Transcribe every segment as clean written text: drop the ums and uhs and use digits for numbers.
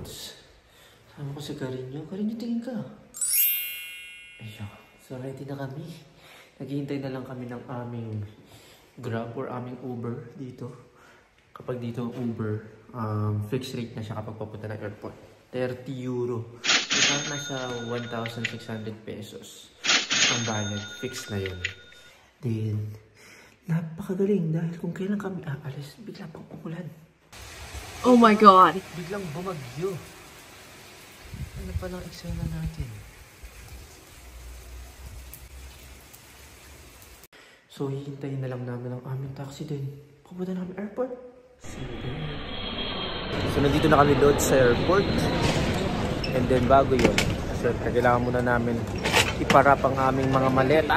Lods. Sama ko si Carino. Carino, tingin ka. Ayun. So, ready na kami. Naghihintay na lang kami ng aming Grab or aming Uber dito. Kapag dito ang Uber, fixed rate na siya kapag papunta ng airport. 30 euro. Ito nasa 1,600 pesos. Ang bayad. Fixed na yun. Then, napakagaling dahil kung kailan kami aalis, bigla pang umulan. Oh my God! Biglang bumagyo. Ano pa lang eksena natin? So, hihintayin na lang namin ang aming taxi din. Papunta namin airport. So, nandito na kami doon sa airport. And then, bago yun, syempre, kailangan muna namin iparap ang aming mga maleta.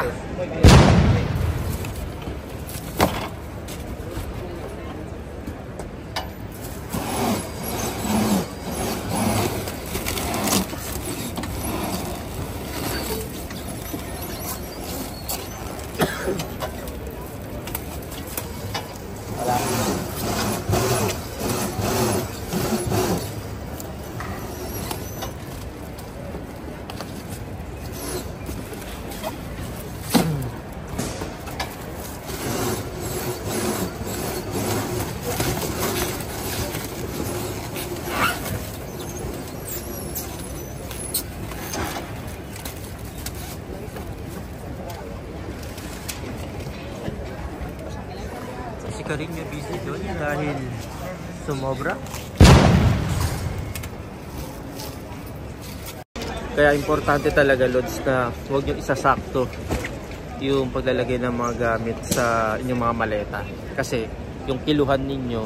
Si Carino busy doon dahil sumobra. Kaya importante talaga, Lods, na huwag nyo isasakto yung paglalagay ng mga gamit sa inyong mga maleta. Kasi yung kiluhan ninyo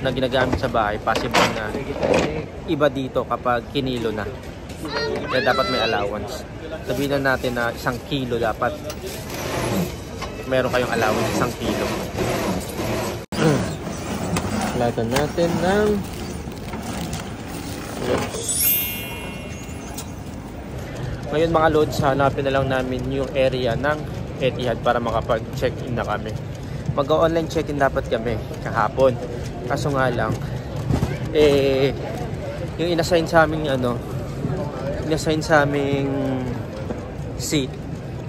na ginagamit sa bahay, possible na iba dito kapag kinilo na. Kaya dapat may allowance. Sabihin na natin na 1 kilo dapat meron kayong allowance 1 kilo. Latan natin ng Lods. Ngayon mga Lods, hanapin na lang namin yung area ng Etihad para makapag-check-in na kami. Mag-online check-in dapat kami kahapon. Kaso nga lang, yung inassign sa aming seat,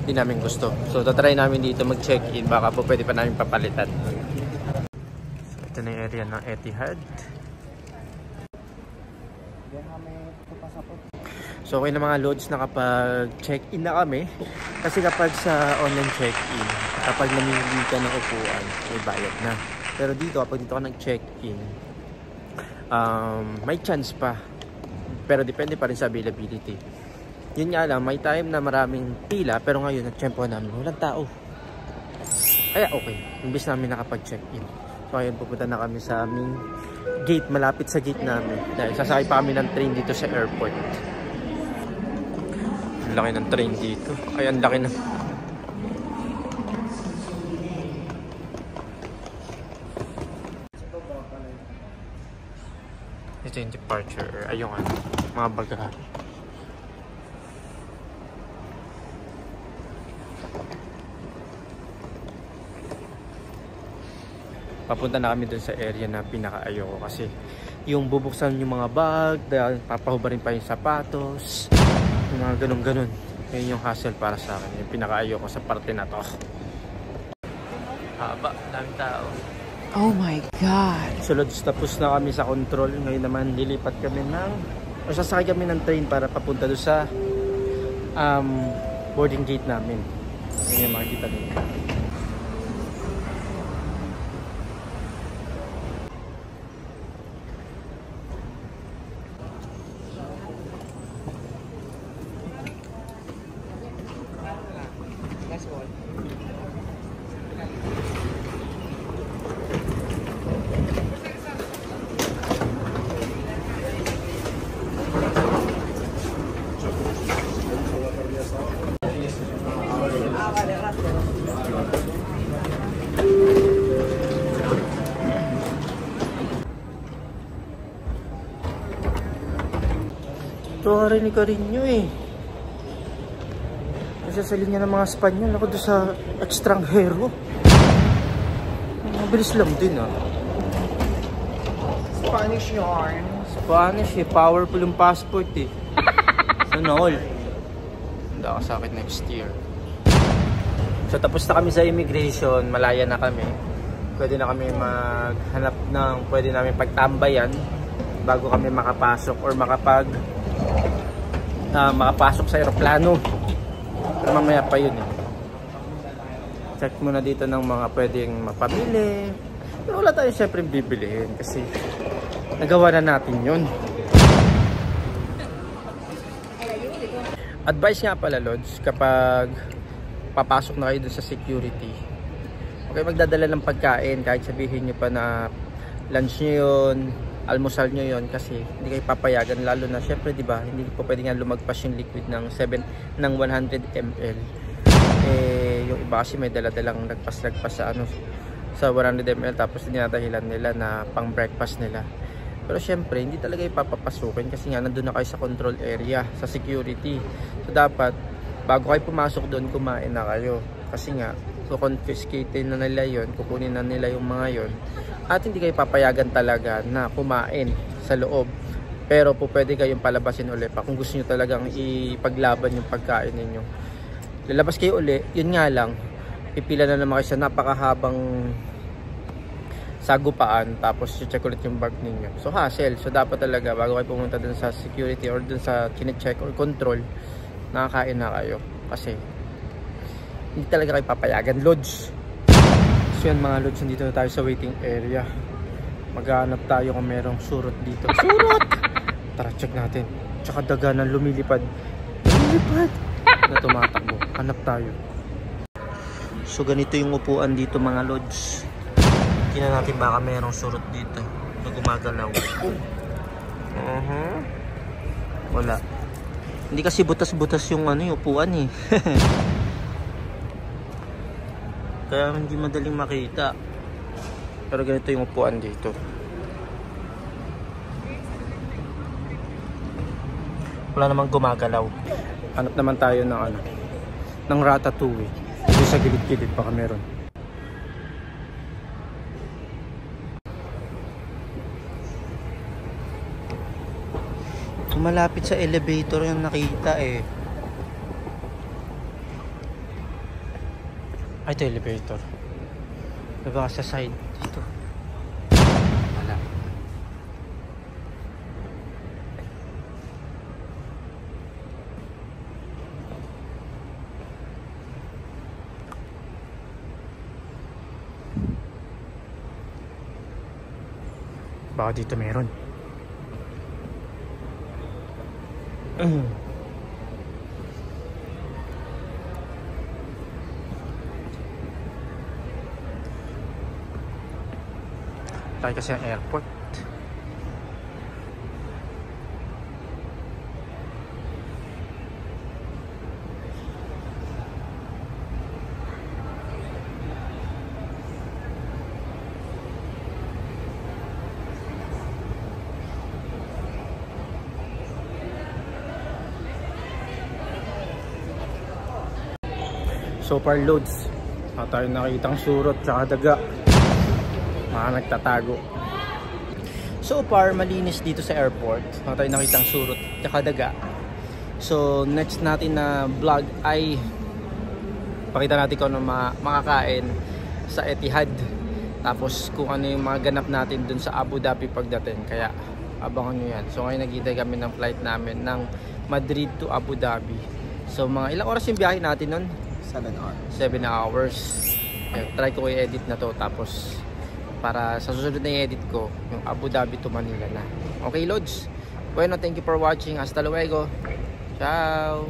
hindi namin gusto. So, tatry namin dito mag-check-in. Baka po pwede pa namin papalitan. Ito na yung area ng Etihad. So okay na mga Lods, nakapag-check-in na kami. Kasi kapag sa online check-in, kapag namili ka ng upuan, may bayad na. Pero dito, kapag dito ka nag-check-in, may chance pa. Pero depende pa rin sa availability. Yun nga lang, may time na maraming pila, pero ngayon, nag-tsempo namin, walang tao. Kaya okay, imbis namin nakapag-check-in. So ngayon, pupunta na kami sa aming gate, malapit sa gate namin. Dahil sasakay pa kami ng train dito sa airport. Ang laki ng train dito. Ay, ang laki na. Ito yung departure. Ay, yung mga bagahe. Papunta na kami dun sa area na pinaka-ayoko kasi yung bubuksan yung mga bag, papahubarin pa yung sapatos, yung mga ganun-ganun. Yun yung hassle para sa akin, yung pinaka-ayoko sa parte na to. Haba, daming tao. Oh my God! So Lods, tapos na kami sa control. Ngayon naman lilipat kami sasakay kami ng train para papunta doon sa boarding gate namin. Yun yung makikita nyo. Ito rin ni Carino eh. Nasasalin niya ng mga Espanyol. Ako doon sa extranjero. Mabilis lang din ah. Spanish yarn. Spanish eh. Powerful yung passport eh. Sana all. Hindi ako sakit next year. So tapos na kami sa immigration. Malaya na kami. Pwede na kami maghanap ng pwede namin pagtambayan bago kami makapasok or makapasok sa aeroplano. Pero mamaya pa yun eh. Check muna dito ng mga pwedeng mapamili. Pero wala tayong syempre bibilihin kasi nagawa na natin yun. Advice nga pala, Lods, kapag papasok na kayo dun sa security, okay, magdadala ng pagkain kahit sabihin nyo pa na lunch nyo yun, almusal nyo yun, kasi hindi kayo papayagan, lalo na syempre diba, hindi po pwede nga lumagpas yung liquid ng 100 ml. Yung iba kasi may daladalang lagpas-lagpas sa 100 ml tapos dinadahilan nila na pang breakfast nila. Pero syempre hindi talaga ipapapasukin kasi nga nandun na kayo sa control area, sa security. So dapat bago kayo pumasok doon, kumain na kayo kasi nga so confiscate na nila yon, kukunin na nila yung mga yon, at hindi kayo papayagan talaga na kumain sa loob. Pero po pwede kayong palabasin ulit pa kung gusto nyo talagang ipaglaban yung pagkain ninyo. Lalabas kayo uli, yun nga lang, pipila na naman kayo sa napakahabang sagupaan, tapos check ulit yung bag ninyo. So hassle. So dapat talaga bago kayo pumunta dun sa security or dun sa kine-check or control, nakakain na kayo kasi hindi talaga kayo papayagan, Lods. So yan mga Lods, nandito na tayo sa waiting area. Maghahanap tayo kung merong surot dito. Surot! Tara, check natin. Tsaka daga na lumilipad na tumatakbo. Hanap tayo. So ganito yung upuan dito mga Lods. Tingnan natin baka merong surot dito na gumagalaw. Wala. Hindi kasi butas-butas yung yung upuan eh. Kaya hindi madaling makita. Pero ganito yung upuan dito. Wala namang gumagalaw. Hanap naman tayo ng ng ratatouille. Dito sa gilid-gilid baka meron. Malapit sa elevator yung nakita eh. Ay, ito elevator. Diba sa side dito? Wala. Baka dito meron. Tayo kasi ang airport. So far, Lods, wala tayong nakitang surot tsaka daga. Mga nagtatago. So far, malinis dito sa airport. Wala tayong nakitang surot tsaka daga. So next natin na vlog ay pakita natin kung ano makakain sa Etihad. Tapos kung ano yung mga ganap natin dun sa Abu Dhabi pagdating. Kaya abangan nyo yan. So ngayon naghihintay kami ng flight namin ng Madrid to Abu Dhabi. So mga ilang oras yung biyahe natin nun? 7 hours. Try ko i-edit na to tapos para sa susunod na i-edit ko yung Abu Dhabi to Manila na. Okay, Lods? Bueno, thank you for watching. Hasta luego. Ciao.